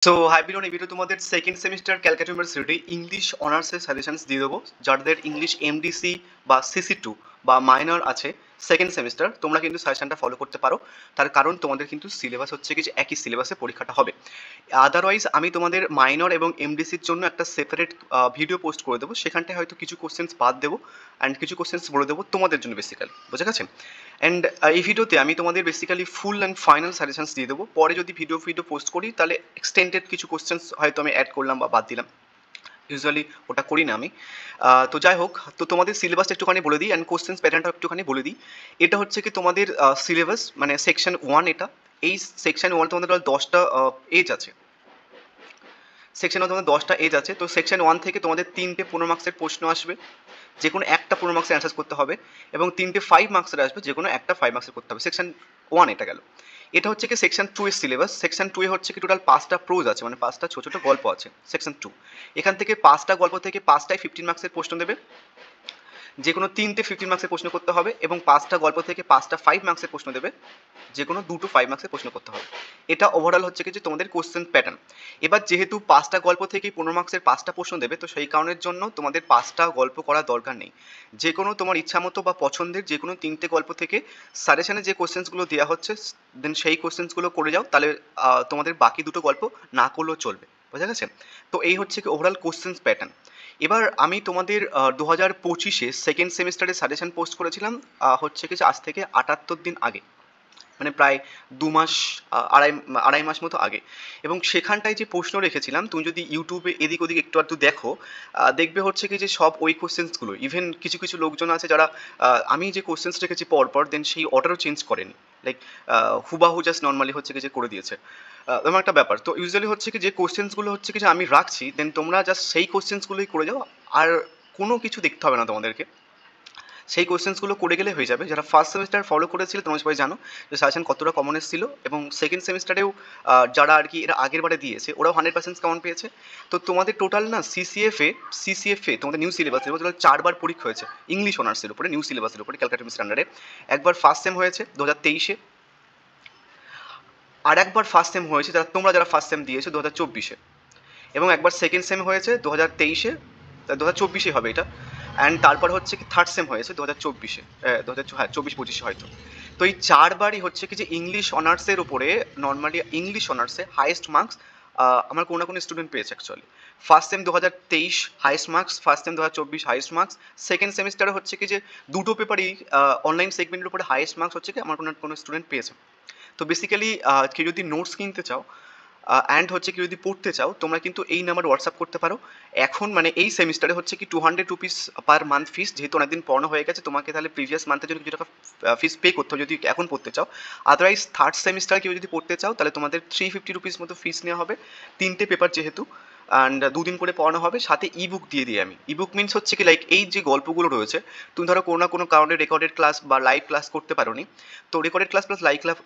So high বিলন এই video তোমাদের second semester Calcutta university English অনার্সের সাজেশনস দিয়ে দেবো যাদের ইংলিশ এমডিসি বা সিসি2 বা মাইনর আছে সেকেন্ড সেমিস্টার তোমরা কিন্তু সাজেশনটা ফলো করতে পারো। তার কারণ তোমাদের কিন্তু সিলেবাস হচ্ছে কি যে একই সিলেবাসে পরীক্ষাটা হবে। আদারওয়াইজ আমি তোমাদের মাইনর এবং এমডিসির জন্য একটা সেপারেট ভিডিও পোস্ট করে দেবো, সেখানটায় হয়তো কিছু কোশ্চেন্স বাদ দেবো অ্যান্ড কিছু কোশ্চেন্স বলে দেবো তোমাদের জন্য বেসিক্যালি, বুঝে গেছে? অ্যান্ড এই ভিডিওতে আমি তোমাদের basically full and final suggestions দিয়ে দেবো। পরে যদি ভিডিও পোস্ট করি তাহলে এক্সটেন্ডেড কিছু কোশ্চেন্স হয়তো আমি অ্যাড করলাম বা বাদ দিলাম, ইউজুয়ালি ওটা করি না আমি। তো যাই হোক, তো তোমাদের সিলেবাসটা একটুখানি বলে দিই অ্যান্ড কোশ্চেন্স প্যাটার্নটা একটুখানি বলে দিই। এটা হচ্ছে কি তোমাদের সিলেবাস মানে সেকশন 1 এটা। এই সেকশন 1 তোমাদের 10টা এজ আছে। সেকশন 1 তোমাদের 10টা এজ আছে। তো সেকশন 1 থেকে তোমাদের 3টে 15 মার্কসের প্রশ্ন আসবে, যে কোনো একটা 15 মার্কসের অ্যান্সার করতে হবে, এবং 3টে 5 মার্কসের আসবে, যে কোনো একটা 5 মার্কসের করতে হবে। সেকশন 1 এটা গেল। এটা হচ্ছে কি সেকশন 2 এর সিলেবাস। সেকশন 2 এ হচ্ছে কি টোটাল 5টা প্রোজ আছে, মানে 5টা ছোট ছোট গল্প আছে সেকশন 2। এখান থেকে 5টা গল্প থেকে 5টায় 15 মার্কসের প্রশ্ন দেবে, যে কোনো 3টে 15 মার্কসের প্রশ্ন করতে হবে, এবং 5টা গল্প থেকে 5টা 5 মার্কসের প্রশ্ন দেবে, যে কোনো 2 to 5 মার্কসের প্রশ্ন করতে হবে। এটা ওভারঅল হচ্ছে কি যে তোমাদের কোশ্চেন প্যাটার্ন। এবার যেহেতু 5টা গল্প থেকে 15 মার্কসের 5টা প্রশ্ন দেবে, তো সেই কারণের জন্য তোমাদের 5টা গল্প করার দরকার নেই। যে কোনো তোমার ইচ্ছা মতো বা পছন্দের যে কোনো 3টে গল্প থেকে সাজেশনে যে কোশ্চেন্সগুলো দেওয়া হচ্ছে দেন সেই কোশ্চেন্সগুলো করে যাও, তাহলে তোমাদের বাকি দুটো গল্প না করলেও চলবে, বোঝা গেছে? তো এই হচ্ছে কি ওভারঅল কোশ্চেন্স প্যাটার্ন। এবার আমি তোমাদের 2025-এ সেকেন্ড সেমিস্টারে সাজেশন পোস্ট করেছিলাম, হচ্ছে কি যে আজ থেকে 78 দিন আগে, মানে প্রায় 2 মাস, আড়াই আড়াই মাস মতো আগে। এবং সেখানটায় যে প্রশ্ন রেখেছিলাম, তুমি যদি ইউটিউবে এদিক ওদিক একটু আধটু দেখো, দেখবে হচ্ছে কি যে সব ওই কোশ্চেন্সগুলো, ইভেন কিছু কিছু লোকজন আছে যারা আমি যে কোশ্চেন্স রেখেছি পরপর দেন সেই অর্ডারও চেঞ্জ করেনি, লাইক হুবাহু জাস্ট নর্মালি হচ্ছে কি যে করে দিয়েছে, এমন একটা ব্যাপার। তো ইউজুয়ালি হচ্ছে কি যে কোশ্চেন্সগুলো হচ্ছে কি যে আমি রাখছি, দেন তোমরা জাস্ট সেই কোশ্চেন্সগুলোই করে যাও, আর কোনো কিছু দেখতে হবে না তোমাদেরকে। সেই কোশ্চেন্সগুলো করে গেলে হয়ে যাবে। যারা ফার্স্ট সেমিস্টার ফলো করেছিল তোমরা সবাই জানো যে সাজেশন কতটা কমন এসেছিল, এবং সেকেন্ড সেমিস্টারেও যারা আর কি এরা আগের বারে দিয়েছে ওরাও 100% কমন পেয়েছে। তো তোমাদের টোটাল না সিসিএফে তোমাদের নিউ সিলেবাসের উপর টোটাল 4বার পরীক্ষা হয়েছে ইংলিশ অনার্সের উপরে, নিউ সিলেবাসের উপরে ক্যালকাটা স্ট্যান্ডার্ডে। একবার ফার্স্ট সেম হয়েছে 2023-এ, আর একবার ফার্স্ট সেম হয়েছে যারা ফার্স্ট সেম দিয়েছে 2024-এ, এবং একবার সেকেন্ড সেম হয়েছে 2023-এ, 2024-এ হবে এটা। অ্যান্ড তারপর হচ্ছে কি থার্ড সেম হয়েছে 2024-এ, 24-25-এ হয়তো। তো এই 4বারই হচ্ছে কি যে ইংলিশ অনার্সের উপরে, নর্মালি ইংলিশ অনার্সে হাইয়েস্ট মার্কস আমার কোনো না কোনো স্টুডেন্ট পেয়েছে actually. First same 2023 highest marks, first same 2024 highest marks, second সেমিস্টারে হচ্ছে কি যে দুটো পেপারই অনলাইন সেগমেন্টের উপরে হাইয়েস্ট মার্কস হচ্ছে কি আমার কোনো স্টুডেন্ট পেয়েছে। তো বেসিক্যালি কেউ যদি নোটস কিনতে চাও অ্যান্ড হচ্ছে কি যদি পড়তে চাও, তোমরা কিন্তু এই নাম্বার হোয়াটসঅ্যাপ করতে পারো। এখন মানে এই সেমিস্টারে হচ্ছে কি 200 রুপিস পার মান্থ ফিস, যেহেতু অনেকদিন পড়ানো হয়ে গেছে তোমাকে তাহলে প্রিভিয়াস মান্থের জন্য কিছু টাকা ফিস পে করতে হবে যদি এখন পড়তে চাও। আদারওয়াইজ থার্ড সেমিস্টার কেউ যদি পড়তে চাও তাহলে তোমাদের 350 রুপিস মতো ফিস নেওয়া হবে, 3টে পেপার যেহেতু, অ্যান্ড 2 দিন করে পড়ানো হবে, সাথে ইবুক দিয়ে দিই আমি। ইবুক মিনস হচ্ছে কি লাইক এই যে গল্পগুলো রয়েছে, তুমি ধরো কোনো না কোনো কারণে রেকর্ডেড ক্লাস বা লাইভ ক্লাস করতে পারোনি, তো recorded class plus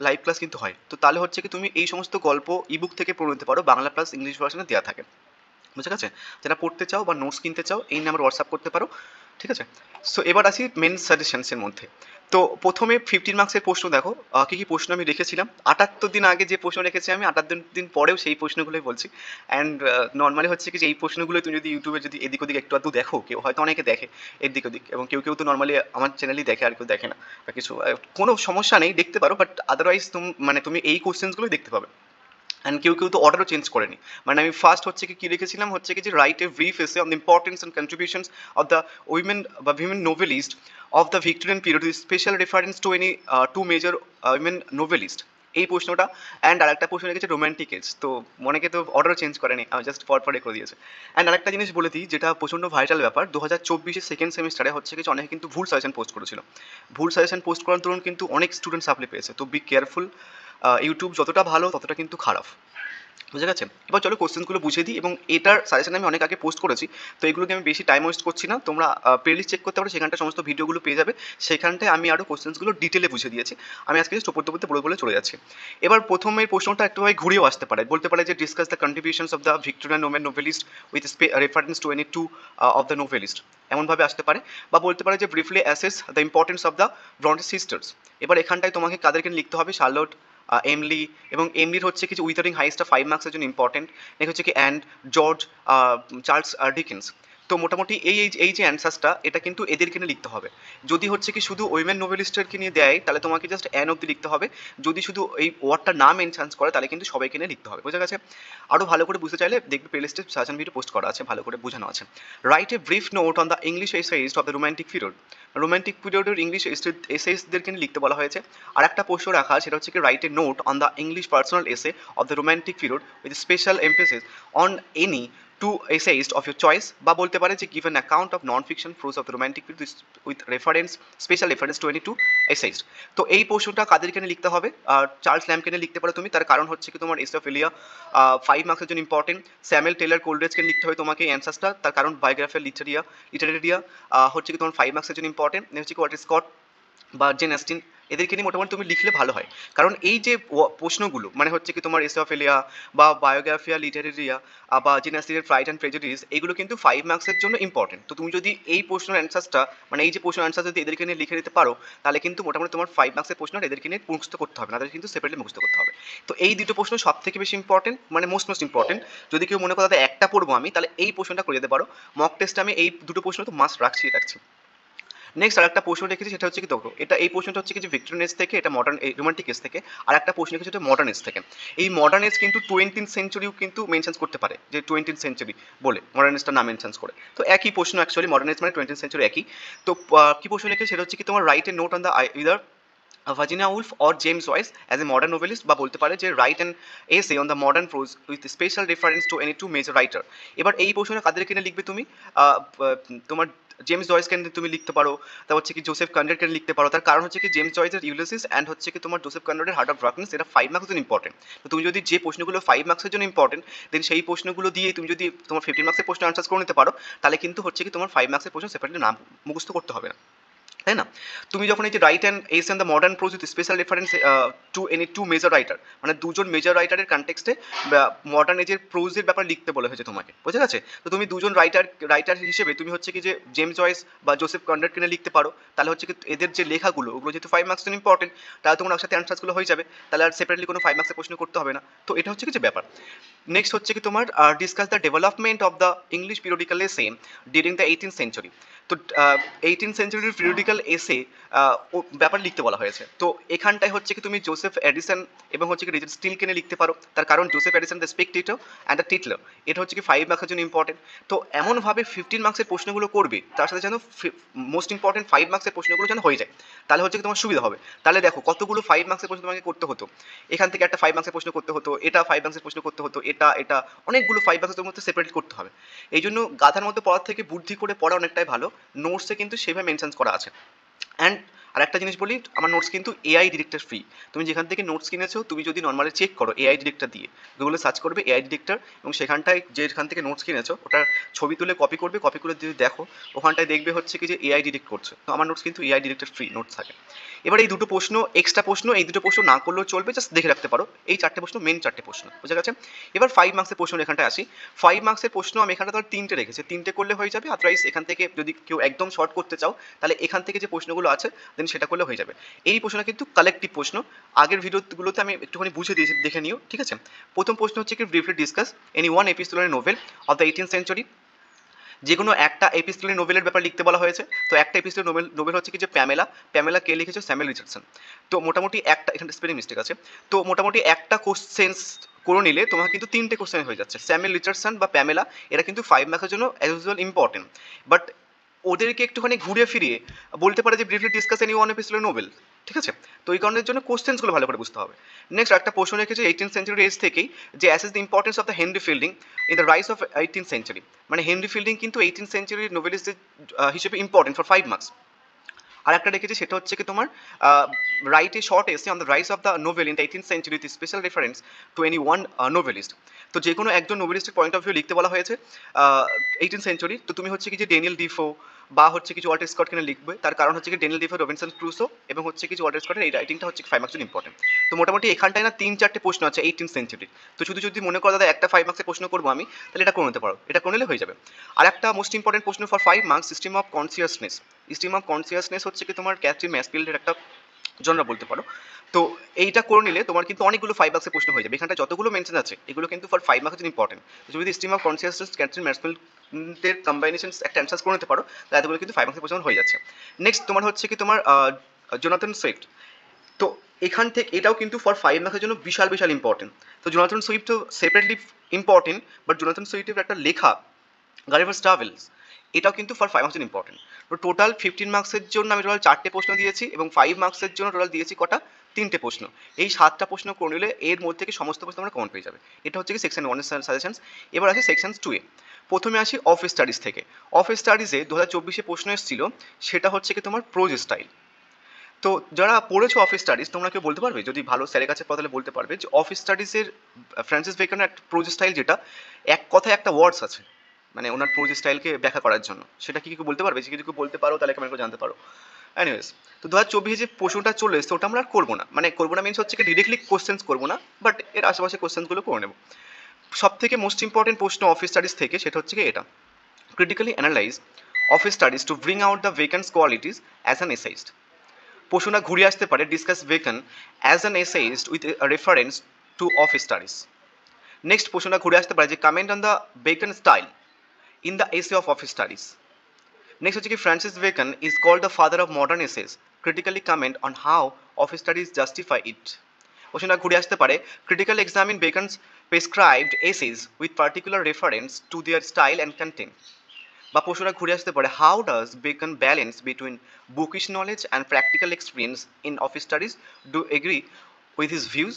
live class কিন্তু হয়, তো তাহলে হচ্ছে কি তুমি এই সমস্ত গল্প ইবুক থেকে পড়ে নিতে পারো, বাংলা প্লাস ইংলিশ ভার্সনে দেওয়া থাকে, বুঝে গেছে? যারা পড়তে চাও বা নোটস কিনতে চাও এই নাম্বার হোয়াটসঅ্যাপ করতে পারো, ঠিক আছে? সো এবার আসি মেন সাজেশনসের মধ্যে। তো প্রথমে 15 মার্কসের প্রশ্ন দেখো, কী কী প্রশ্ন আমি রেখেছিলাম। 78 দিন আগে যে প্রশ্ন রেখেছি আমি 78 দিন পরেও সেই প্রশ্নগুলোই বলছি। অ্যান্ড নর্মালি হচ্ছে কি যে এই প্রশ্নগুলো তুমি যদি ইউটিউবে যদি এদিক ওদিক একটু আধটু দেখো, কেউ হয়তো অনেকে দেখে এদিক ওদিক, এবং কেউ কেউ তো নর্মালি আমার চ্যানেলই দেখে, আর কেউ দেখে না বা কিছু, কোনো সমস্যা নেই, দেখতে পারো, বাট আদারওয়াইজ তুমি এই কোশ্চেন্সগুলোই দেখতে পাবে। অ্যান্ড কেউ কেউ তো অর্ডারও চেঞ্জ করেনি। মানে আমি ফার্স্ট হচ্ছে কি রেখেছিলাম হচ্ছে কি যে write a brief essay on the importance and contributions of the women বা women novelist of the Victorian period with special reference to any two major women novelist, এই প্রশ্নটা। অ্যান্ড আরেকটা প্রশ্ন রেখেছে রোম্যান্টিক এজ, তো অনেকে তো অর্ডারও চেঞ্জ করেনি, জাস্ট পরপর করে দিয়েছে। অ্যান্ড আরেকটা জিনিস বলে দিই যেটা প্রচণ্ড ভাইরাল ব্যাপার, 2024-এ সেকেন্ড সেমিস্টারে হচ্ছে কিছু অনেকে কিন্তু ভুল সাজেশন পোস্ট করেছিল। ভুল সাজেশন পোস্ট করার দরুন কিন্তু অনেক স্টুডেন্ট সাপ্লি পেয়েছে, তো বি কেয়ারফুল। ইউটিউব যতটা ভালো ততটা কিন্তু খারাপ, বুঝে গেছে? এবার চলো কোশ্চেনগুলো বুঝিয়ে দিই, এবং এটার সাজেশন আমি অনেক আগে পোস্ট করেছি, তো এগুলোকে আমি বেশি টাইম ওয়েস্ট করছি না। তোমরা প্লেলিস্ট চেক করতে পারো, সেখানটা সমস্ত ভিডিওগুলো পেয়ে যাবে, সেখানটায় আমি আরও কোশ্চেন্সগুলো ডিটেলে বুঝিয়ে দিয়েছি। আমি আজকে জাস্ট পড়তে পড়তে বলে চলে যাচ্ছি। এবার প্রথমের প্রশ্নটা একটুভাবে ঘুরিয়েও আসতে পারে, বলতে পারে যে discuss the contributions of the Victorian women novelist with reference to any two of the novelist, এমনভাবে আসতে পারে। বা বলতে পারে যে briefly assess the importance of the Bronte sisters. এবার এখানটায় তোমাকে কাদেরকে লিখতে হবে, শার্লট এমলি, এবং এমলির হচ্ছে কিছু উইথারিং হাইসটা 5 মার্কসের জন্য ইম্পর্টেন্ট। নেক্সট হচ্ছে কি অ্যান্ড জর্জ চার্লস ডিকেন্স। তো মোটামুটি এই যে অ্যান্সার্সটা এটা কিন্তু এদেরকে নিয়ে লিখতে হবে। যদি হচ্ছে কি শুধু উইমেন নোবেলিস্টকে নিয়ে দেয় তাহলে তোমাকে জাস্ট অ্যান অব্দি লিখতে হবে। যদি শুধু এই ওয়ার্ডটা না মেনশন করে তাহলে কিন্তু সবাইকে নিয়ে লিখতে হবে, বোঝা গেছে? আরও ভালো করে বুঝতে চাইলে দেখবে প্লেলিস্টে সাজেশন ভিডিও পোস্ট করা আছে, ভালো করে বোঝানো আছে। Right a brief note on the English essayist of the romantic period. Romantic পিরিয়ডের ইংলিশ এসেইস্টদেরকে নিয়ে লিখতে বলা হয়েছে। আর একটা প্রশ্ন রাখা সেটা হচ্ছে কি write a note on the English personal essay of the romantic period with special emphasis on any two essayist of your choice, বা বলতে পারে যে give an account of non fiction prose of the romantic period with reference special reference to any two essayist. তো এই প্রশ্নটা কাদেরকে নিয়ে লিখতে হবে? চার্লস ল্যাম্বকে নিয়ে লিখতে পারো তুমি, তার কারণ হচ্ছে কি তোমার এসে অফ এলিয়া 5 মার্কসের জন্য ইম্পর্টেন্ট। স্যামুয়েল টেলর কোলরিজকে লিখতে হবে তোমাকে অ্যান্সার্সটা, তার কারণ বায়োগ্রাফি লিটারেরিয়া হচ্ছে কি তোমার 5 মার্কসের জন্য ইম্পর্টেন্ট। হচ্ছে কি ওয়াল্টার স্কট বা জেন অস্টিন, এদেরকে নিয়ে মোটামুটি তুমি লিখলে ভালো হয়। কারণ এই যে প্রশ্নগুলো মানে হচ্ছে কি তোমার এসে অফ এলিয়া বা বায়োগ্রাফিয়া লিটারেরিয়া বা জেন অস্টিনের প্রাইড অ্যান্ড প্রেজুডিস, এগুলো কিন্তু 5 মার্কসের জন্য ইম্পর্টেন্ট। তো তুমি যদি এই প্রশ্নের অ্যান্সারটা মানে এই যে প্রশ্নের অ্যান্সার যদি এদেরকে নিয়ে লিখে নিতে পারো তাহলে কিন্তু মোটামুটি তোমার 5 মার্কসের প্রশ্ন এদেরকে নিয়ে মুখস্থ করতে হবে না, তাদের কিন্তু সেপারেটলি মুখস্থ করতে হবে। তো এই দুটো প্রশ্ন সব থেকে বেশি ইম্পর্টেন্ট, মানে মোস্ট ইম্পর্টেন্ট। যদি কেউ মনে করো তাদের একটা পড়বো আমি, তাহলে এই প্রশ্নটা করে যেতে পারো। মক টেস্টে আমি এই দুটো প্রশ্ন তো মাস্ট রাখছি। নেক্সট আর একটা প্রশ্ন রেখেছি, সেটা হচ্ছে কি দেখো এটা এই প্রশ্নটা হচ্ছে কি যে ভিক্টোরিয়ান এজ থেকে, এটা মডার্ন রোমান্টিক এজ থেকে। আর একটা প্রশ্ন রেখেছি এটা মডার্ন এজ থেকে। এই মডার্ন এজ কিন্তু 20th সেঞ্চুরিও কিন্তু মেনশন করতে পারে, যে 20th সেঞ্চুরি বলে মডার্ন এজটা না মেনশন করে। তো একই প্রশ্ন অ্যাকচুয়ালি, মডার্ন এজ মানে 20th সেঞ্চুরি একই। তো কি প্রশ্ন রেখেছি সেটা হচ্ছে কি তোমার write a note on the either Virginia Woolf or James Joyce as a modern novelist, বা বলতে পারে যে write an essay on the modern prose with special reference to any two major writer. এবার এই প্রশ্নটা কাদের কিনে লিখবে তুমি? তোমার জেমস জয়েসকে তুমি লিখতে পারো, তারপর হচ্ছে কি জোসেফ কনরাডকে লিখতে পারো। তার কারণ হচ্ছে কি জেমস জয়েসের ইউলিসিস অ্যান্ড হচ্ছে কি তোমার জোসেফ কনরাডের হার্ট অফ ডার্কনেস, এটা 5 মার্কসের জন্য ইম্পর্টেন্ট। তো তুমি যদি যে প্রশ্নগুলো 5 মার্কসের জন্য ইম্পর্টেন্ট দেন সেই প্রশ্নগুলো দিয়ে তুমি যদি তোমার 15 মার্কসের প্রশ্ন আনসার করে নিতে পারো তাহলে কিন্তু হচ্ছে কি তোমার 5 মার্কসের প্রশ্ন সেপারেটলি নাম মুখস্থ করতে হবে না, তাই না? তুমি যখন এই যে write an essay and the modern prose with special reference to any two major writer, মানে দুজন মেজর রাইটারের কনটেক্সটে মডার্ন এজের প্রোজের ব্যাপার লিখতে বলা হয়েছে তোমাকে, বুঝে গেছে? তো তুমি দুজন রাইটার হিসেবে তুমি হচ্ছে কি যে জেমস জয়েস বা জোসেফ কনরাড কিনে লিখতে পারো। তাহলে হচ্ছে কি এদের যে লেখাগুলো ওগুলো যেহেতু 5 মার্কস জন্য ইম্পর্টেন্ট, তাহলে তোমার একসাথে অ্যান্সারগুলো হয়ে যাবে, তাহলে আর সেপারেটলি কোনো 5 মার্কসের প্রশ্ন করতে হবে না। তো এটা হচ্ছে কি যে ব্যাপার। নেক্সট হচ্ছে কি তোমার discuss the development of the English periodical এসে ডিউরিং দ্য 18th সেঞ্চুরি। তো 18th সেঞ্চুরির পিরিয়ডিক্যাল এসে ব্যাপার লিখতে বলা হয়েছে। তো এখানটায় হচ্ছে কি তুমি জোসেফ এডিসন এবং হচ্ছে কি রিচার্ড স্টিলকে নিয়ে লিখতে পারো, তার কারণ Joseph Addison the Spectator and the Tatler, এটা হচ্ছে কি 5 মার্কসের জন্য ইম্পর্টেন্ট। তো এমনভাবে 15 মার্কসের প্রশ্নগুলো করবে তার সাথে যেন মোস্ট ইম্পর্টেন্ট 5 মার্কসের প্রশ্নগুলো যেন হয়ে যায়, তাহলে হচ্ছে কি তোমার সুবিধা হবে। তাহলে দেখো কতগুলো 5 মার্কসের প্রশ্ন তোমাকে করতে হতো, এখান থেকে একটা 5 মার্কসের প্রশ্ন করতে হতো, এটা 5 মার্কসের প্রশ্ন করতে হতো, এটা অনেকগুলো 5 মার্কসের মধ্যে সেপারেট করতে হবে। এই জন্য গাধার মতো পড়ার থেকে বুদ্ধি করে পড়া অনেকটাই ভালো। নোটসে কিন্তু সেভাবে মেনশন করা আছে। অ্যান্ড আরেকটা জিনিস বলি, আমার নোটস কিন্তু এআই ডিরেক্টর ফ্রি। তুমি যেখান থেকে নোটস কিনেছো তুমি যদি নর্মালি চেক করো এআই ডিরেক্টর দিয়ে, গুগলে সার্চ করবে এআই ডিরেক্টর এবং সেখানটায় যেখান থেকে নোটস কিনেছো ওটার ছবি তুলে কপি করে যদি দেখো ওখানটায় দেখবে হচ্ছে কি যে এআই ডিরেক্ট করছে। তো আমার নোটস কিন্তু এআই ডিরেক্টর ফ্রি নোটস থাকে। এবার এই দুটো প্রশ্ন এক্সট্রা প্রশ্ন, এই দুটো প্রশ্ন না করলেও চলবে, জাস্ট দেখে রাখতে পারো। এই 4টে প্রশ্ন মেন 4টে প্রশ্ন, বুঝা গেছে? এবার 5 মার্কসের প্রশ্ন এখানটায় আসি। 5 মার্কসের প্রশ্ন আমি এখানটা ধর 3টে রেখেছি, 3টে করলে হয়ে যাবে। আদারওয়াইজ এখান থেকে যদি কেউ একদম শর্ট করতে চাও তাহলে এখান থেকে যে প্রশ্নগুলো আছে দেন সেটা করলে হয়ে যাবে। এই প্রশ্নটা কিন্তু কালেকটিভ প্রশ্ন, আগের ভিডিওগুলোতে আমি একটুখানি বুঝে দিয়েছি, দেখে নিও, ঠিক আছে? প্রথম প্রশ্ন হচ্ছে কি briefly discuss any one epistolary novel of the 18th century. যে কোনো একটা এপিস্টোলারি নোভেলের ব্যাপার লিখতে বলা হয়েছে। তো একটা এপিস্টোলারি নোভেল হচ্ছে কি যে প্যামেলা কে লিখেছে? Samuel Richardson. তো মোটামুটি একটা, এখানে স্পেলিং মিস্টেক আছে, তো মোটামুটি একটা কোশ্চেন্স করে নিলে তোমার কিন্তু 3টে কোশ্চেন হয়ে যাচ্ছে। স্যামুয়েল রিচার্ডসন বা প্যামেলা এরা কিন্তু 5 মার্কের জন্য অ্যাজ ইউজুয়াল ইম্পর্টেন্ট, বাট ওদেরকে একটুখানি ঘুরে ফিরিয়ে বলতে পারে যে briefly discuss any one epistolary novel, ঠিক আছে? তো এই কারণের জন্য কোশ্চেন্সগুলো ভালো করে বুঝতে হবে। নেক্সট একটা প্রশ্ন রেখেছে 18th সেঞ্চুরি এজ থেকেই, যে assess the importance of the Henry Fielding in the rise of 18th century. মানে হেনরি ফিল্ডিং কিন্তু 18th সেঞ্চুরির নোভেলিস্ট হিসেবে ইম্পর্টেন্ট ফর 5 মার্কস। আর একটা রেখেছি সেটা হচ্ছে কি তোমার write a short essay on the rise of the novel in the 18th century with special reference to any one novelist. তো যে কোনো একজন নোভেলিস্টের পয়েন্ট অফ ভিউ লিখতে বলা হয়েছে 18th সেঞ্চুরি। তো তুমি হচ্ছে কি যে ড্যানিয়েল ডিফো বা হচ্ছে কিছু ওয়াল্টার স্কট কিনে লিখবে, তার কারণ হচ্ছে কি ড্যানিয়েল ডিফো, রবিনসন ক্রুসো এবং হচ্ছে কিছু ওয়াল্টার স্কটের এই রাইটিংটা হচ্ছে 5 মার্কসের ইম্পর্টেন্ট। তো মোটামুটি এখানটায় না 3-4টে প্রশ্ন আছে 18th সেঞ্চুরির। তো শুধু যদি মনে করো দাদা একটা 5 মার্কসের প্রশ্ন করবো আমি, তাহলে এটা করে নিতে পারো, এটা করে নিলে হয়ে যাবে। আর একটা মোস্ট ইম্পর্টেন্ট প্রশ্ন for 5 marks, system of consciousness. System of consciousness হচ্ছে কি তোমার ক্যাথরিন ম্যাসফিল্ডের একটা জনরা বলতে পারো। তো এইটা করে নিলে তোমার কিন্তু অনেকগুলো 5 মার্কসের প্রশ্ন হয়ে যাবে। এখানটা যতগুলো মেনশন আছে এগুলো কিন্তু ফর 5 মার্কসের জন্য ইম্পর্টেন্ট। তুমি যদি stream of consciousness cancel mathematical combinations একটা অ্যান্সার করে নিতে পারো তাহলে এতগুলো কিন্তু 5 মার্কসের প্রশ্ন হয়ে যাচ্ছে। নেক্সট তোমার হচ্ছে কি তোমার জোনাথন সুইফট। তো এখান থেকে এটাও কিন্তু ফর 5 মার্কসের জন্য বিশাল বিশাল ইম্পর্টেন্ট। তো জোনাথন সুইফট তো সেপারেটলি ইম্পর্টেন্ট, বাট জোনাথন সুইফটের একটা লেখা গালিভার্স ট্রাভেলস এটাও কিন্তু ফর 5 মার্কসের ইম্পর্টেন্ট। তো টোটাল 15 মার্কসের জন্য আমি টোটাল 4টে প্রশ্ন দিয়েছি এবং 5 মার্কসের জন্য টোটাল দিয়েছি কটা, 3টে প্রশ্ন। এই 7টা প্রশ্ন করে নিলে এর মধ্যে থেকে সমস্ত প্রশ্ন আমরা কমন পেয়ে যাবে। এটা হচ্ছে কি সেকশন 1 এর সাজেশনস। এবার আছে সেকশন 2 এ। প্রথমে আসি অফিস স্টাডিজ থেকে। অফিস স্টাডিজে 2024 এ প্রশ্ন এসেছিল, সেটা হচ্ছে কি তোমার প্রোজ স্টাইল। তো যারা পড়েছো অফিস স্টাডিজ তোমরা কেউ বলতে পারবে, যদি ভালো স্যারের কাছে পড়া তাহলে বলতে পারবে যে অফিস স্টাডিজের ফ্রান্সিস বেকনের একটা প্রোজ স্টাইল, যেটা এক কথায় একটা ওয়ার্ডস আছে মানে ওনার প্রোজ স্টাইলকে ব্যাখ্যা করার জন্য, সেটা কি কেউ বলতে পারবে? যে কিছু বলতে পারো তাহলে কমেন্ট করে জানতে পারো। এনিওয়েজ, তো 2024 যে প্রশ্নটা চলে এসছে ওটা আমরা আর করবো না, মানে করবো না মিনস হচ্ছে কি ডিরেক্টলি কোশ্চেন্স করবো না, বাট এর আশেপাশে কোশ্চেন্সগুলো করে নেবো। সব থেকে মোস্ট ইম্পর্টেন্ট প্রশ্ন অফিস স্টাডিজ থেকে সেটা হচ্ছে কি এটা, critically analyse of studies to bring out the Bacon's qualities as an essayist. প্রশ্নটা ঘুরে আসতে পারে discuss Bacon as an essayist with reference to of studies. Next প্রশ্নটা ঘুরে আসতে পারে যে comment on the Bacon style in the essay of of studies. Next হচ্ছে কি Francis Bacon is called the father of modern essays, critically comment on how of studies justify it. প্রশ্নটা ঘুরে আসতে পারে critical examine Bacon's prescribed essays with particular reference to their style and content. বা প্রশ্নটা ঘুরে আসতে পারে how does Bacon balance between bookish knowledge and practical experience in of studies, do agree with his views.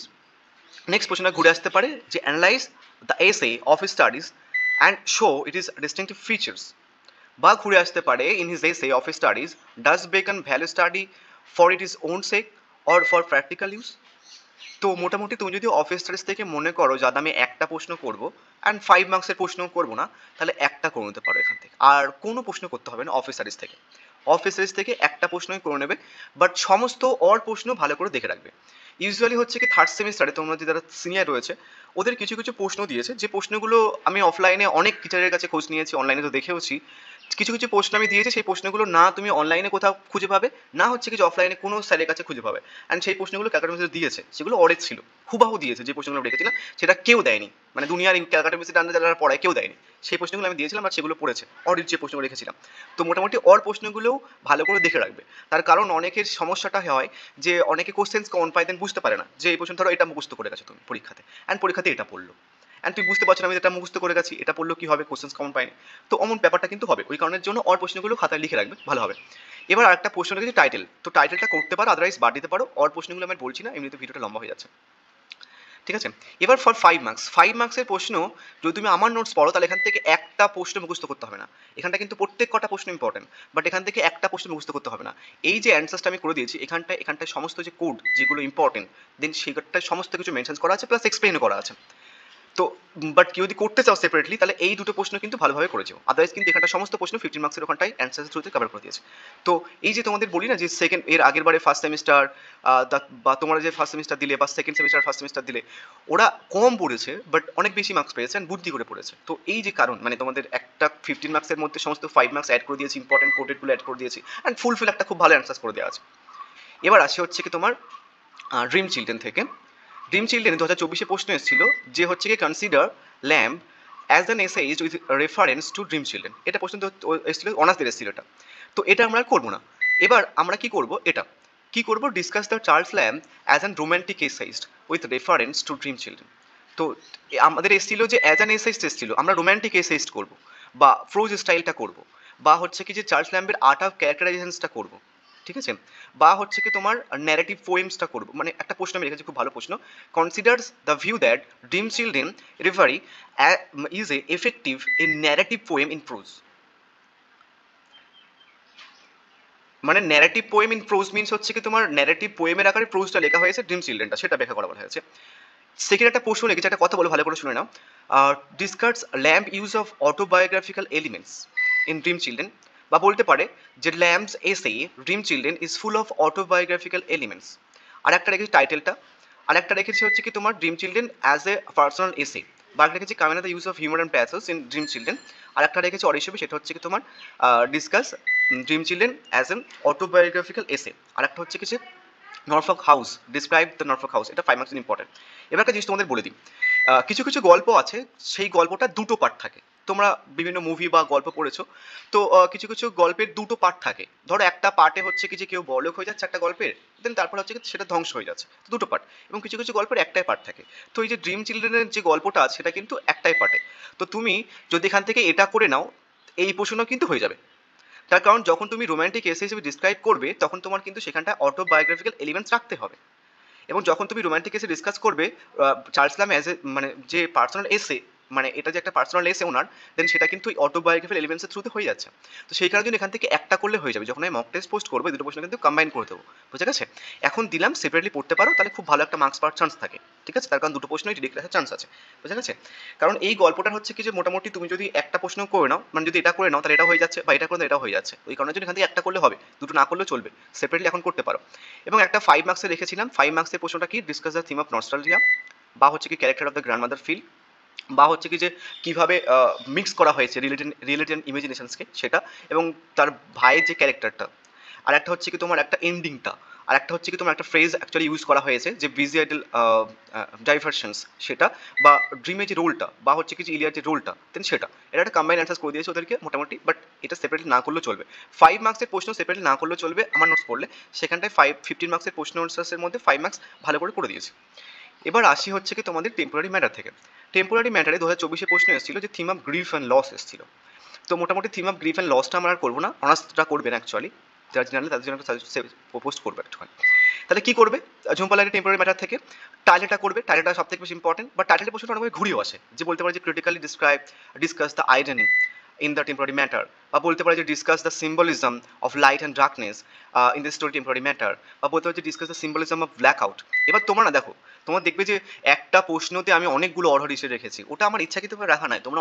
Next প্রশ্নটা ঘুরে আসতে পারে যে analyse the essay of studies and show it is distinctive features. বা ঘুরে আসতে পারে in his essay of studies does Bacon value study for it is own sake or for practical use. তো মোটামুটি তুমি যদি অফিস স্টাডিজ থেকে মনে করো যাতে আমি একটা প্রশ্ন করব অ্যান্ড 5 মার্কসের প্রশ্ন করবো না, তাহলে একটা করে নিতে পারো এখান থেকে, আর কোনো প্রশ্ন করতে হবে না অফিস স্টাডিজ থেকে। অফিস স্টাডিজ থেকে একটা প্রশ্নই করে নেবে, বাট সমস্ত অল প্রশ্ন ভালো করে দেখে রাখবে। ইউজুয়ালি হচ্ছে কি থার্ড সেমিস্টারে তোমরা যারা সিনিয়র রয়েছে ওদের কিছু কিছু প্রশ্ন দিয়েছে, যে প্রশ্নগুলো আমি অফলাইনে অনেক টিচারের কাছে খোঁজ নিয়েছি, অনলাইনে তো দেখেওছি। কিছু কিছু প্রশ্ন আমি দিয়েছি, সেই প্রশ্নগুলো না তুমি অনলাইনে কোথাও খুঁজে পাবে, না হচ্ছে কিছু অফলাইনে কোনো স্যারের কাছে খুঁজে পাবে। অ্যান্ড সেই প্রশ্নগুলো ক্যালকাটা দিয়েছে, সেগুলো অরেজ ছিল, হুবাহু দিয়েছে যে প্রশ্নগুলো আমি রেখেছিলাম, সেটা কেউ দেয়নি, মানে দুনিয়ার ক্যালকাটা মিউজিক আন্ডার যারা পড়ায় কেউ দেয়নি। সেই প্রশ্নগুলো আমি দিয়েছিলাম আর সেগুলো পড়েছে, অডিট যে প্রশ্নগুলো রেখেছিলাম। তো মোটামুটি অল প্রশ্নগুলোও ভালো করে দেখে রাখবে। তার কারণ অনেকের সমস্যাটা হয় যে অনেকে কোশ্চেন্স কমন পায় দেন বুঝতে পারে না, যে এই প্রশ্ন ধরো এটা মুখস্থ করে গেছো তুমি পরীক্ষাতে, অ্যান্ড পরীক্ষাতে এটা পড়লো, অ্যান্ড তুই বুঝতে পারছো না আমি এটা মুখস্থ করে গেছি, এটা পড়লো কি হবে, কোশ্চেন্স কমন পাইনি। তো অমন ব্যাপারটা কিন্তু হবে, ওই কারণের জন্য অল প্রশ্নগুলো খাতায় লিখে রাখবে, ভালো হবে। এবার আরেকটা প্রশ্ন রেখেছি টাইটেল, তো টাইটেলটা করতে পারো, আদারওয়াইজ বাদ দিতে পারো, অল প্রশ্নগুলো আমি বলছি না, এমনিতে ভিডিওটা লম্বা হয়ে যাচ্ছে। ঠিক আছে, এবার ফর 5 মার্কস, 5 মার্কসের প্রশ্ন যদি তুমি আমার নোটস পড়ো তাহলে এখান থেকে একটা প্রশ্ন মুখস্থ করতে হবে না। এখানটা কিন্তু প্রত্যেক কটা প্রশ্ন ইম্পর্টেন্ট, বাট এখান থেকে একটা প্রশ্ন মুখস্থ করতে হবে না। এই যে অ্যান্সার্সটা আমি করে দিয়েছি এখানটায় সমস্ত যে কোড যেগুলো ইম্পর্টেন্ট দেন সেটায় সমস্ত কিছু মেনশন করা আছে, প্লাস এক্সপ্লেনও করা আছে। তো বাট কেউ যদি করতে চাও সেপারেটলি তাহলে এই দুটো প্রশ্ন কিন্তু ভালোভাবে করেছো, আদারওয়াইজ কিন্তু এখানটা সমস্ত প্রশ্ন 15 মার্কসের ওখানটায় অ্যান্সারের থ্রুতে কভার করে দিয়েছে। তো এই যে তোমাদের বলি না যে সেকেন্ড এর আগের বারে ফার্স্ট সেমিস্টার বা তোমরা যে ফার্স্ট সেমিস্টার দিলে বা সেকেন্ড সেমিস্টার ফার্স্ট সেমিস্টার দিলে ওরা কম পড়েছে বাট অনেক বেশি মার্কস পেয়েছে অ্যান্ড বুদ্ধি করে পড়েছে। তো এই যে কারণ মানে তোমাদের একটা 15 মার্কসের মধ্যে সমস্ত 5 মার্কস অ্যাড করে দিয়েছি, ইম্পর্টেন্ট কোডেডগুলো অ্যাড করে দিয়েছি অ্যান্ড ফুলফিল একটা খুব ভালো অ্যান্সার করে দেওয়া আছে। এবার আসি হচ্ছে কি তোমার ড্রিম চিলড্রেন থেকে। ড্রিম চিলড্রেন 2024 প্রশ্ন এসেছিল যে হচ্ছে কি consider Lamb as an essayist with reference to dream children. এটা প্রশ্ন এসেছিল, অনার্সদের এসেছিল এটা। তো এটা আমরা করবো না। এবার আমরা কি করব, এটা কি করব, discuss the Charles Lamb as an romantic essayist with reference to dream children. তো আমাদের এসেছিল যে অ্যাজ অ্যান এসাইস্ট এসেছিল, আমরা রোম্যান্টিক এসাইস্ট করব বা ফ্রোজ স্টাইলটা করব, বা হচ্ছে কি যে চার্লস ল্যাম্বের আর্ট অফ ক্যারেক্টারাইজেশনসটা করব, ঠিক আছে, বা হচ্ছে কি তোমার ন্যারেটিভ পোয়েমসটা করবো। মানে একটা প্রশ্ন আমি রেখেছি খুব ভালো প্রশ্ন, considers the view that dream children reverie is a effective a narrative poem in prose. মানে narrative poem in prose means হচ্ছে কি তোমার ন্যারেটিভ পোয়েমের আকারে প্রোজটা লেখা হয়েছে ড্রিম চিলড্রেনটা, সেটা ব্যাখ্যা করা বলা হয়েছে। সেকেন্ড একটা প্রশ্ন লিখেছে, একটা কথা বলে ভালো করে শুনে নাও, discuss Lamb use of autobiographical elements in dream children. বা বলতে পারে যে Lamb's essay dream children is full of autobiographical elements. আর একটা রেখেছি টাইটেলটা, আর একটা রেখেছি হচ্ছে কি তোমার dream children as a personal essay, বা একটা রেখেছি কামিনা the use of humour and pathos in dream children. আর একটা রেখেছি অর হিসেবে, সেটা হচ্ছে কি তোমার discuss dream children as N autobiographical এসে। আর একটা হচ্ছে কি যে Norfolk house, describe the Norfolk house, এটা 5 মার্কস ইম্পর্টেন্ট। এবার একটা জিনিস তোমাদের বলে দিই, কিছু কিছু গল্প আছে সেই গল্পটা দুটো পার্ট থাকে। তোমরা বিভিন্ন মুভি বা গল্প পড়েছো, তো কিছু কিছু গল্পের দুটো পার্ট থাকে। ধরো একটা পার্টে হচ্ছে কি যে কেউ বড়লোক হয়ে যাচ্ছে একটা গল্পের, দেন তারপর হচ্ছে কি সেটা ধ্বংস হয়ে যাচ্ছে, তো দুটো পার্ট। এবং কিছু কিছু গল্পের একটাই পার্ট থাকে। তো এই যে ড্রিম চিলড্রেনের যে গল্পটা আছে সেটা কিন্তু একটাই পার্টে। তো তুমি যদি এখান থেকে এটা করে নাও, এই প্রশ্ন কিন্তু হয়ে যাবে। তার কারণ যখন তুমি রোম্যান্টিক এসে হিসেবে ডিসক্রাইব করবে তখন তোমার কিন্তু সেখানটায় অটোবায়োগ্রাফিক্যাল এলিমেন্টস রাখতে হবে। এবং যখন তুমি রোম্যান্টিক এসে ডিসকাস করবে, চার্লস লাম অ্যাজ এ মানে যে পার্সোনাল এসে, মানে এটা যে একটা পার্সোনাল এসে ওনার, দেন সেটা কিন্তু অটোবায়োগ্রাফিক্যাল এলিমেন্টসের থ্রুতে হয়ে যাচ্ছে। তো সেই কারণে এখান থেকে একটা করলে হয়ে যাবে। যখন আমি মক টেস্ট পোস্ট করবো দুটো প্রশ্ন কিন্তু কম্বাইন করে দেবো, বুঝে গেছে? এখন দিলাম সেপারেটলি পড়তে পারো, তাহলে খুব ভালো একটা মার্কস পাওয়ার চান্স থাকে, ঠিক আছে? তার কারণ দুটো প্রশ্নই ডিরেক্ট আসার চান্স আছে, বুঝে গেছে? কারণ এই গল্পটার হচ্ছে কি যে মোটামুটি তুমি যদি একটা প্রশ্ন করে নাও, মানে যদি এটা করে নাও তাহলে এটা হয়ে যাচ্ছে, বা এটা করে এটা হয়ে যাচ্ছে, ওই কারণের জন্য এখান থেকে একটা করলে হবে, দুটো না করলেও চলবে, সেপারেটলি এখন করতে পারো। এবং একটা 5 মার্কসে রেখেছিলাম, 5 মার্কসের প্রশ্নটা কি, discuss the theme of nostalgia, বা হচ্ছে কি character of the grandmother feel, বা হচ্ছে কি যে কীভাবে মিক্স করা হয়েছে রিয়েলিটি অ্যান্ড ইমাজিনেশনসকে সেটা, এবং তার ভাইয়ের যে ক্যারেক্টারটা, আর একটা হচ্ছে কি তোমার একটা এন্ডিংটা, আর একটা হচ্ছে কি তোমার একটা ফ্রেজ অ্যাকচুয়ালি ইউজ করা হয়েছে যে বিজি আইডল ডাইভারশনস সেটা, বা ড্রিমের যে রোলটা, বা হচ্ছে কি যে ইলিয়ার যে রোলটা, দেন সেটা, এটা একটা কম্বাইন অ্যান্সার করে দিয়েছে ওদেরকে মোটামুটি। বাট এটা সেপারেটলি না করলেও চলবে। 5 মার্কসের প্রশ্ন সেপারেটলি না করলেও চলবে আমার নোটস পড়লে, সেখানটায় 15 মার্কসের প্রশ্ন আনসার্সের মধ্যে 5 মার্কস ভালো করে দিয়েছি। এবার আসি হচ্ছে কি তোমাদের টেম্পোরারি ম্যাটার থেকে। টেম্পোরারি ম্যাটারে 2024 প্রশ্ন এসেছিল যে theme of grief and loss এসেছিল। তো মোটামুটি থিম অফ গ্রিফ অ্যান্ড লসটা আমরা আর করবো না, অনার্সটা করবেন অ্যাকচুয়ালি, যারা জানলে তাদের জন্য প্রপোজ করবে একটুখানি। তাহলে কি করবে, ঝুম্পালাইটের টেম্পোরারি ম্যাটার থেকে টাইটেলটা করবে। টাইটেলটা সব থেকে বেশি ইম্পর্টেন্ট, বা টাইটেলের প্রশ্নটা অনেক ঘুরিয়েও আসে, যে বলতে পারে যে ক্রিটিক্যালি ডিসকাস দ্য আইডেনি ইন দ্য টেম্পোরারি ম্যাটার, বা বলতে পারে যে discuss the symbolism of light and darkness in the story temporary matter, বা বলতে পারে যে discuss the symbolism of blackout. এবার তোমরা না দেখো, তোমার দেখবে যে একটা প্রশ্নতে আমি অনেকগুলো অর্ডার হিসেবে রেখেছি, ওটা আমার ইচ্ছাকৃতভাবে রাখা নাই, তোমরা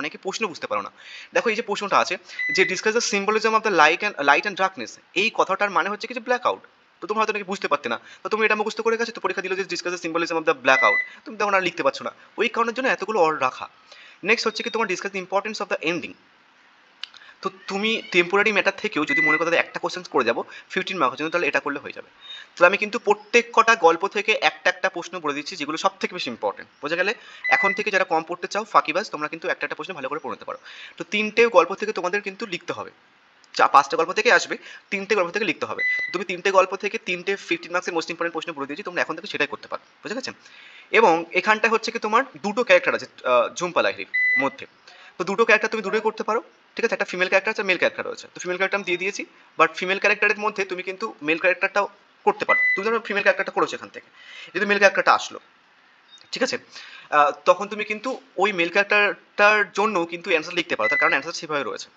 অনেকে প্রশ্ন বুঝতে পারো না। দেখো এই যে প্রশ্নটা আছে যে discuss the symbolism of the light and darkness, এই কথাটার মানে হচ্ছে কি যে ব্ল্যাক আউট। তো তোমরা হয়তো নাকি বুঝতে পারতে না, তো তুমি এটা মুখস্থ করে গেছো, তো পরীক্ষা দিলে যে discuss the symbolism of the black out, তুমি তখন আর লিখতে পারছো না, ওই কারণের জন্য এতগুলো অর্ডার রাখা। নেক্সট হচ্ছে কি তোমার discuss the importance of the ending. তো তুমি টেম্পোরারি ম্যাটার থেকেও যদি মনে করো একটা কোশ্চেন করে যাবো 15 মার্কের জন্য, তাহলে এটা করলে হয়ে যাবে। তাহলে আমি কিন্তু প্রত্যেক কটা গল্প থেকে একটা একটা প্রশ্ন বলে দিচ্ছি যেগুলো সব থেকে বেশি ইম্পর্টেন্ট, বোঝা গেলে? এখন থেকে যারা কম পড়তে চাও ফাঁকিবাজ, তোমরা কিন্তু একটা একটা প্রশ্ন ভালো করে পড়ে নিতে পারো। তো 3টে গল্প থেকে তোমাদের কিন্তু লিখতে হবে, 5টা গল্প থেকে আসবে, 3টে গল্প থেকে লিখতে হবে। তুমি 3টে গল্প থেকে 3টে 15 মার্কসের মোস্ট ইম্পর্টেন্ট প্রশ্ন বলে দিয়েছি, তোমরা এখন থেকে সেটাই করতে পারো, বুঝে গেছে? এবং এখানটা হচ্ছে কি তোমার দুটো ক্যারেক্টার আছে ঝুম্পা লাহিড়ির মধ্যে, তো দুটো ক্যারেক্টার তুমি দুটোই করতে পারো, ঠিক আছে? একটা ফিমেল ক্যারেক্টার আছে, মেল ক্যারেক্টার রয়েছে। তো ফিমেল ক্যারেক্টার আমি দিয়ে দিয়েছি, বাট ফিমেল ক্যারেক্টারের মধ্যে তুমি কিন্তু মেল ক্যারেক্টারটাও করতে পারো। তুমি ধরো ফিমেল ক্যারেক্টারটা করেছো এখান থেকে, যদি মেল ক্যারেক্টারটা আসলো, ঠিক আছে, তখন তুমি কিন্তু ওই মেল ক্যারেক্টারটার জন্য কিন্তু অ্যান্সার লিখতে পারো, তার কারণ অ্যান্সার সেভাবে রয়েছে।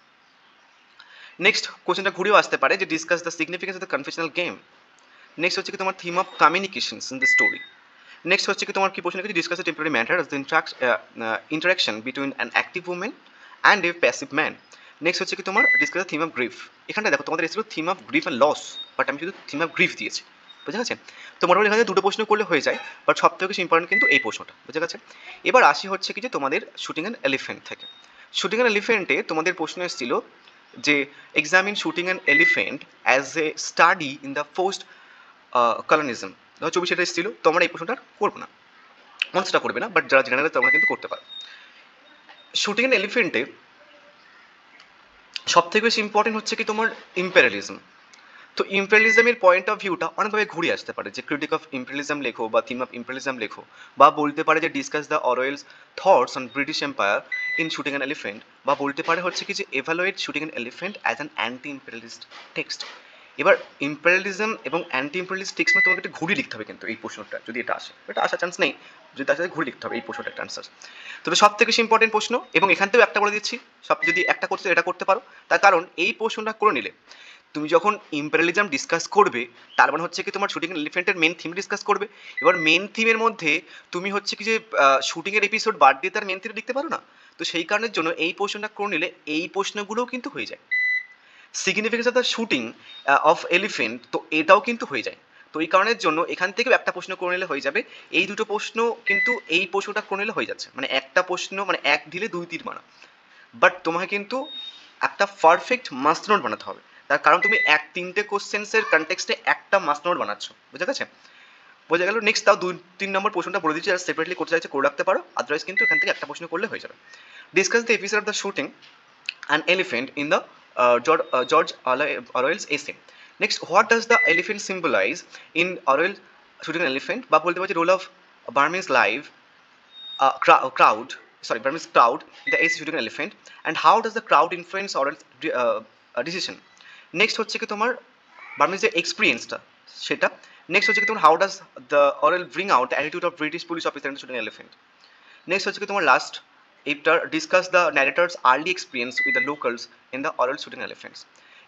নেক্সট কোশ্চেনটা ঘুরেও আসতে পারে যে discuss the significance of the confessional game. Next হচ্ছে কি তোমার theme of communications in the story. Next হচ্ছে কি তোমার কি প্রশ্ন কি discuss the temporary matter of the interaction between an active women and a passive man. Next হচ্ছে কি তোমার discuss the theme of grief. এখানটা দেখো তোমাদের এসেছিল theme of grief and loss, but আমি শুধু থিম অফ গ্রিফ দিয়েছি, বুঝে গেছে? তো মোটামুটি এখানে দুটো প্রশ্ন করলে হয়ে যায়, বাট সব থেকে বেশি ইম্পর্টেন্ট কিন্তু এই প্রশ্নটা, বুঝে গেছে? এবার আসি হচ্ছে কি যে তোমাদের শুটিং অ্যান্ড এলিফেন্ট থেকে। শুটিং অ্যান্ড এলিফেন্টে তোমাদের প্রশ্ন এসেছিল যে examine shooting and elephant as a study in the post colonialism. 24 এটা এসেছিল, তো আমরা এই প্রশ্নটা করবো না, মনসটা করবে না, বাট যারা জেনারেল তোমরা কিন্তু করতে পারো। শুটিং অ্যান্ড এলিফেন্টে সব থেকে বেশি ইম্পর্টেন্ট হচ্ছে কি তোমার ইম্পেরিয়ালিজম। তো ইম্পেরিয়ালিজমের পয়েন্ট অফ ভিউটা অনেকভাবে ঘুরে আসতে পারে, যে ক্রিটিক অফ ইম্পেরিয়ালিজম লেখো, বা থিম অফ ইম্পেরিয়ালিজম লেখো, বা বলতে পারে যে discuss the অরওয়েলস thoughts on British empire in shooting and elephant, বা বলতে পারে হচ্ছে কি যে evaluate shooting and elephant as an anti imperialist text. এবার ইম্পেরিয়ালিজম এবং অ্যান্টি ইম্পেরিয়ালিস্ট টেক্সট মানে তোমাকে একটা ঘুরিয়ে লিখতে হবে কিন্তু এই প্রশ্নটা, যদি এটা আসে, এটা আসার চান্স নেই, যদি তার সাথে ঘুরে লিখতে হবে এই প্রশ্নটা একটা আনসার। তবে সব থেকে বেশি ইম্পর্টেন্ট প্রশ্ন, এবং এখান থেকেও একটা বলে দিচ্ছি, সব যদি একটা করতে এটা করতে পারো, তার কারণ এই প্রশ্নটা করে নিলে তুমি যখন ইম্পেরিয়ালিজম ডিসকাস করবে, তার মানে হচ্ছে কি তোমার শুটিং এলিফেন্টের মেন থিম ডিসকাস করবে। এবার মেন থিমের মধ্যে তুমি হচ্ছে কি যে শুটিংয়ের এপিসোড বাদ দিয়ে তার মেন থিম লিখতে পারো না, তো সেই কারণের জন্য এই প্রশ্নটা করে নিলে এই প্রশ্নগুলোও কিন্তু হয়ে যায়। Significance of the shooting of elephant, তো এটাও কিন্তু হয়ে যায়। তো এই কারণের জন্য এখান থেকেও একটা প্রশ্ন করে নিলে হয়ে যাবে। এই দুটো প্রশ্ন কিন্তু এই প্রশ্নটা করে নিলে হয়ে যাচ্ছে, মানে একটা প্রশ্ন মানে এক ঢিলে দুই তীর মারা। বাট তোমাকে কিন্তু একটা পারফেক্ট মাস্টার নোট বানাতে হবে, তার কারণ তুমি তিনটে কোশ্চেন্সের কনটেক্সটে একটা মাস্ট নোট বানাচ্ছ, বুঝে গেছে? বোঝা গেল। নেক্সট তাও 2-3 নম্বর প্রশ্নটা বলে দিচ্ছি, আর সেপারেটলি করতে চাইছে করে রাখতে পারো, আদারওয়াইজ কিন্তু এখান থেকে একটা প্রশ্ন করলে হয়ে যাবে। Discuss the episode of the shooting an elephant in the George Orwell's essay. Next, what does the elephant symbolize in Orwell shooting an elephant? বা বলতে পারছি role of Burmese live Burmese crowd in the essay shooting an elephant, and how does the crowd influence Orwell's decision? Next হচ্ছে কি তোমার Burmese এক্সপিরিয়েন্সটা সেটা। Next হচ্ছে কি তোমার how does the Orwell bring out the attitude of British police officer in shooting an elephant? Next হচ্ছে কি তোমার লাস্ট এটা discuss the narrator's early experience with the locals in the Orwell shooting elephants.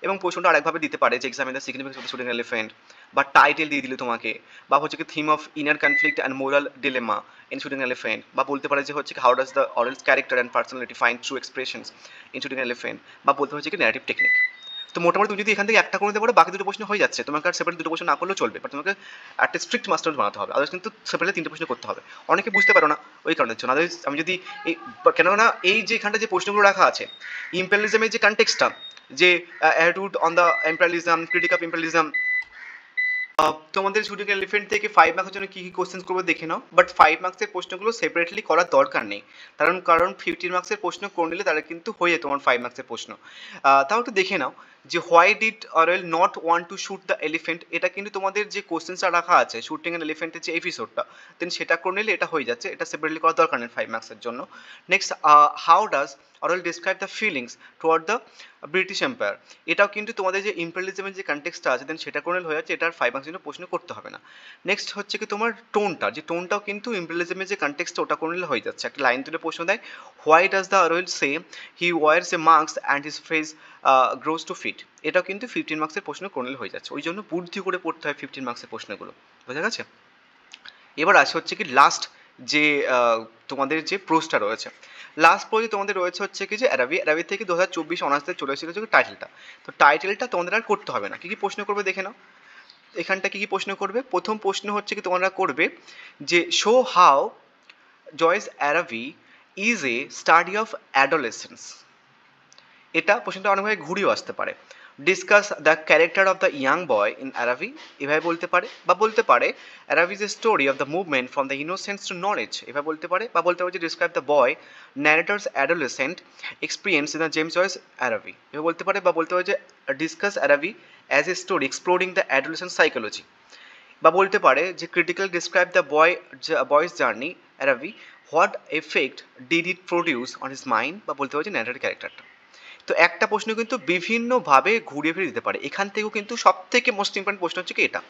এবং প্রশ্নটা আরেকভাবে দিতে পারে যে examine the significance of the shooting elephant, বা টাইটেল দিয়ে দিল তোমাকে, বা হচ্ছে কি theme of inner conflict and moral dilemma in shooting elephant, বা বলতে পারে যে হচ্ছে কি how does the Orwell's character and personality find true expressions in shooting elephant, বা বলতে হচ্ছে কি ন্যারেটিভ টেকনিক। তো মোটামুটি তুমি যদি এখান থেকে একটা করে দিতে পারো, বাকি দুটো প্রশ্ন হয়ে যাচ্ছে, তোমাকে আর সেপারেট দুটো প্রশ্ন না করলেও চলবে, বাট তোমাকে একটা স্ট্রিক্ট মাস্টার বানাতে হবে, আদার্স কিন্তু সেপারেটলি 3টে প্রশ্ন করতে হবে। অনেকে বুঝতে পারো না ওই কারণের জন্য। আদার্স আমি যদি এই কেননা এই যে এখানটা যে প্রশ্নগুলো রাখা আছে, ইম্পেরিয়ালিজমের যে কনটেক্সটটা, যে attitude on the imperialism, critic of imperialism, তোমাদের শুটিং এলিফেন্ট থেকে 5 মার্কের জন্য কী কী কোশ্চেন করবে দেখে নাও, বাট 5 মার্কসের প্রশ্নগুলো সেপারেটলি করার দরকার নেই, কারণ 15 মার্কসের প্রশ্ন করে নিলে তারা কিন্তু হয়ে তোমার 5 মার্কসের প্রশ্ন। তাও একটু দেখে নাও যে why did Orwell not want to shoot the elephant, এটা কিন্তু তোমাদের যে কোশ্চেন্সটা রাখা আছে শুটিং অ্যান এলিফেন্টের যে এপিসোডটা, দেন সেটা করে নিলে এটা হয়ে যাচ্ছে, এটা সেপারেটলি করার দরকার নেই 5 মার্কসের জন্য। Next, how does Orwell describe the feelings toward the British empire, এটাও কিন্তু তোমাদের যে ইম্পেরিয়ালিজমের যে কনটেক্সটটা আছে দেন সেটা করে হয়ে যাচ্ছে, এটার 5 মার্কস জন্য প্রশ্ন করতে হবে না। নেক্সট হচ্ছে কি তোমার টোনটা, যে টোনটাও কিন্তু ইম্পেরিয়ালিজমের যে কনটেক্সটটা ওটা করে নিলে হয়ে যাচ্ছে। একটা লাইন তুলে প্রশ্ন দেয়, why does the Orwell say he wears a mask and his face grows to fit, এটাও কিন্তু 15 মার্কসের প্রশ্ন করে নিলে হয়ে যাচ্ছে। ওই জন্য বুদ্ধি করে পড়তে হয় 15 মার্কসের প্রশ্নগুলো, বোঝা গেছে? এবার আসে হচ্ছে কি লাস্ট যে তোমাদের যে প্রোজটা রয়েছে, লাস্ট প্রোজে তোমাদের রয়েছে হচ্ছে কি যে অ্যারাবি থেকে 2024 অনার্সতে চলে এসেছে টাইটেলটা। তো টাইটেলটা তোমাদের আর করতে হবে না, কী কী প্রশ্ন করবে দেখে নাও। এখানটা কী কী প্রশ্ন করবে, প্রথম প্রশ্ন হচ্ছে কি তোমরা করবে যে show how Joyce Araby is a study of adolescence, এটা প্রশ্নটা অনেকভাবে ঘুরিয়েও আসতে পারে। Discuss the character of the young boy in Araby, এভাবে বলতে পারে, বা বলতে পারে Araby is a story of the movement from the innocence to knowledge, এভাবে বলতে পারে, বা বলতে পারে যে describe the boy narrator's adolescent experience in the James Joyce Araby, এভাবে বলতে পারে, বা বলতে পারে যে discuss Araby as a story exploring the adolescent psychology, বা বলতে পারে যে critical describe the boy's journey Araby, what effect did it produce on his mind, বা বলতে পারে যে ন্যারেটার ক্যারেক্টারটা। তো একটা প্রশ্ন কিন্তু বিভিন্নভাবে ঘুরিয়ে ফিরে দিতে পারে, এখান থেকেও কিন্তু সব থেকে মোস্ট ইম্পর্টেন্ট প্রশ্ন হচ্ছে কি এটা,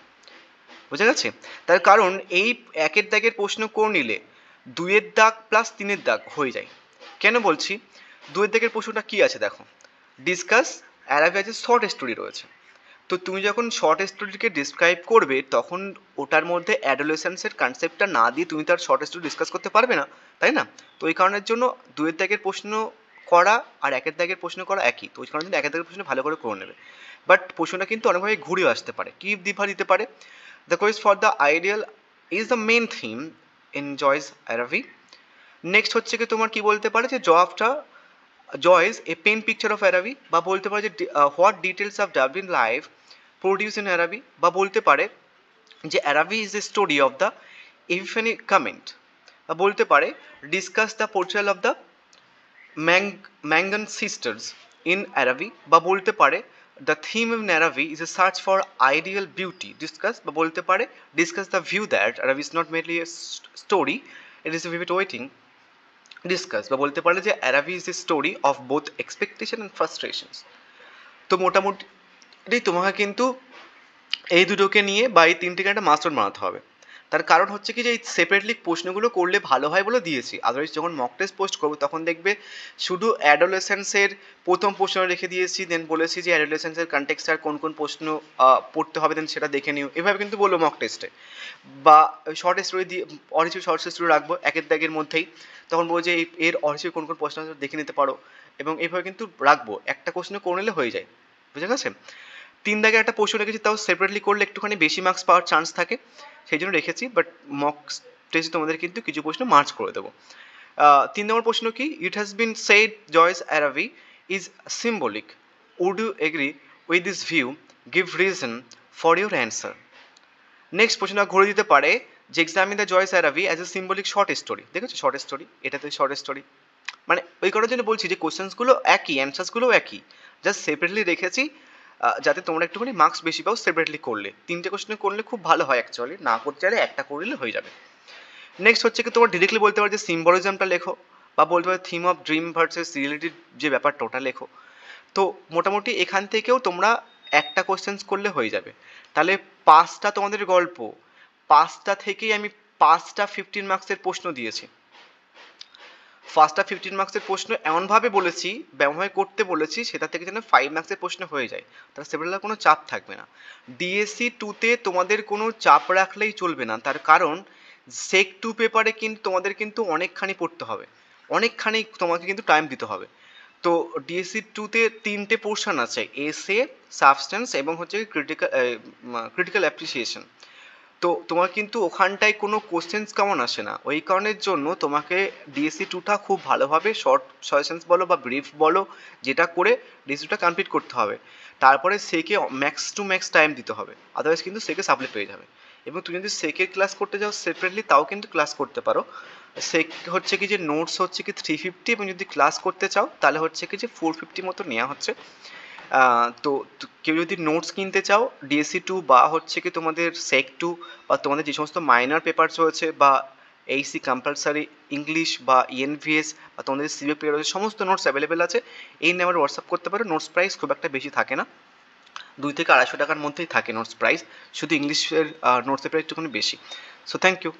বোঝা গেছে? তার কারণ এই 1-এর দাগের প্রশ্ন করে নিলে 2-এর দাগ প্লাস 3-এর দাগ হয়ে যায়। কেন বলছি? 2-এর দাগের প্রশ্নটা কি আছে দেখো, discuss Araby as a short story রয়েছে। তো তুমি যখন শর্ট স্টোরিকে ডিসক্রাইব করবে তখন ওটার মধ্যে অ্যাডোলেসেন্সের কনসেপ্টটা না দিয়ে তুমি তার শর্ট স্টোরি ডিসকাস করতে পারবে না, তাই না? তো ওই কারণের জন্য 2-এর দাগের প্রশ্ন করা আর 1-এর দাগের প্রশ্ন করা একই, তো ওই কারণে 1-এর দাগের প্রশ্ন ভালো করে করে নেবে। বাট প্রশ্নটা কিন্তু অনেকভাবে ঘুরেও আসতে পারে, কি দিভা দিতে পারে, the quest for the ideal is the main theme in Joyce Araby. Next হচ্ছে কি তোমার কি বলতে পারে যে Joyce a pen picture of Araby, বা বলতে পারে যে what details of Dublin life produce in Araby, বা বলতে পারে যে Araby is a story of the epiphany comment, বা বলতে পারে discuss the portrayal of the Mangan sisters in Araby, বা বলতে পারে the theme in Araby is a search for ideal beauty, discuss, বা বলতে পারে discuss the view that Araby is not mainly a story, it is a vivid writing, discuss, বা বলতে পারে যে Araby is a story of both expectation and frustrations. তো মোটামুটি তোমাকে কিন্তু এই দুটোকে নিয়ে বা এই 3টেকে একটা মাস্টার বানাতে হবে। তার কারণ হচ্ছে কি যে এই সেপারেটলি প্রশ্নগুলো করলে ভালো হয় বলে দিয়েছি, আদারওয়াইজ যখন মক টেস্ট পোস্ট করবো তখন দেখবে শুধু অ্যাডোলেসেন্সের প্রথম প্রশ্ন রেখে দিয়েছি, দেন বলেছি যে অ্যাডোলেসেন্সের কনটেক্সটার কোন কোন প্রশ্ন পড়তে হবে, দেন সেটা দেখে নিও, এভাবে কিন্তু বলবো মক টেস্টে। বা শর্ট স্টোরি দিয়ে অরিজিন শর্ট স্টোরি রাখবো 1-এর দাগের মধ্যেই, তখন বলবো যে এর অরিজিন কোন কোন প্রশ্ন দেখে নিতে পারো, এবং এইভাবে কিন্তু রাখবো, একটা কোশ্চেন করে নিলে হয়ে যায়, বুঝে গেছে? 3 দাগের একটা প্রশ্ন রেখেছি, তাও সেপারেটলি করলে একটুখানি বেশি মার্কস পাওয়ার চান্স থাকে, সেই জন্য রেখেছি, বাট মক টেস্টে তোমাদের কিন্তু কিছু প্রশ্ন মার্চ করে দেবো। 3 নম্বর প্রশ্ন কি, it has been said Joyce Araby is symbolic, would you agree with this view give reason for your answer. Next প্রশ্নটা ঘুরে দিতে পারে যে এক্সামিন দ্য জয় স্যারাভি as a symbolic short story. দেখেছো শর্ট স্টোরি, এটাতে শর্ট স্টোরি মানে ওই করার জন্য বলছি যে কোশ্চেন্সগুলো একই, অ্যান্সার্সগুলো একই, জাস্ট সেপারেটলি রেখেছি যাতে তোমরা একটুখানি মার্কস বেশি পাও সেপারেটলি করলে। তিনটে কোশ্চেন করলে খুব ভালো হয় অ্যাকচুয়ালি, না করতে চাইলে একটা করলে হয়ে যাবে। নেক্সট হচ্ছে কি তোমার ডিরেক্টলি বলতে পারো যে সিম্বলিজমটা লেখো, বা বলতে পারো থিম অফ ড্রিম ভার্সেস রিয়েলিটির যে ব্যাপারটা ওটা লেখো। তো মোটামুটি এখান থেকেও তোমরা একটা কোশ্চেন্স করলে হয়ে যাবে। তাহলে 5টা তোমাদের গল্প, 5টা থেকেই আমি 5টা 15 মার্কসের প্রশ্ন দিয়েছি। ফার্স্টটা 15 মার্কসের প্রশ্ন এমনভাবে বলেছি, ব্যবহার করতে বলেছি সেটা থেকে যেন 5 মার্কসের প্রশ্ন হয়ে যায়, তার সেগুলো কোনো চাপ থাকবে না। ডিএসসি 2তে তোমাদের কোনো চাপ রাখলেই চলবে না, তার কারণ সেক 2 পেপারে কিন্তু তোমাদের কিন্তু অনেকখানি পড়তে হবে, অনেকখানি তোমাকে কিন্তু টাইম দিতে হবে। তো ডিএসসি 2তে 3টে পোর্শন আছে, এসে, সাবস্টেন্স এবং হচ্ছে ক্রিটিক্যাল অ্যাপ্রিসিয়েশন। তো তোমার কিন্তু ওখানটায় কোনো কোশ্চেন্স কেমন আসে না, ওই কারণের জন্য তোমাকে ডিএসসি 2টা খুব ভালোভাবে শর্ট সাজেশনস বলো বা ব্রিফ বলো যেটা করে ডিএসসি 2টা কমপ্লিট করতে হবে। তারপরে সেকে ম্যাক্স টু ম্যাক্স টাইম দিতে হবে, আদারওয়াইজ কিন্তু সেকে সাপ্লি পেয়ে যাবে। এবং তুমি যদি সেকের ক্লাস করতে যাও সেপারেটলি তাও কিন্তু ক্লাস করতে পারো। সেক হচ্ছে কি যে নোটস হচ্ছে কি 350, এবং যদি ক্লাস করতে চাও তাহলে হচ্ছে কি যে 450 মতো নেওয়া হচ্ছে। তো কেউ যদি নোটস কিনতে চাও ডিএসসি 2 বা হচ্ছে কি তোমাদের সেক 2 বা তোমাদের যে সমস্ত মাইনর পেপারস রয়েছে বা এইসি কম্পালসারি ইংলিশ বা ইএনভিএস বা তোমাদের সিভিক পেপার রয়েছে, সমস্ত নোটস অ্যাভেলেবেল আছে। এই নাম্বারে হোয়াটসঅ্যাপ করতে পারো। নোটস প্রাইস খুব একটা বেশি থাকে না, 2 থেকে 250 টাকার মধ্যেই থাকে নোটস প্রাইস, শুধু ইংলিশের নোটসের প্রাইস একটুখানি বেশি। So thank you.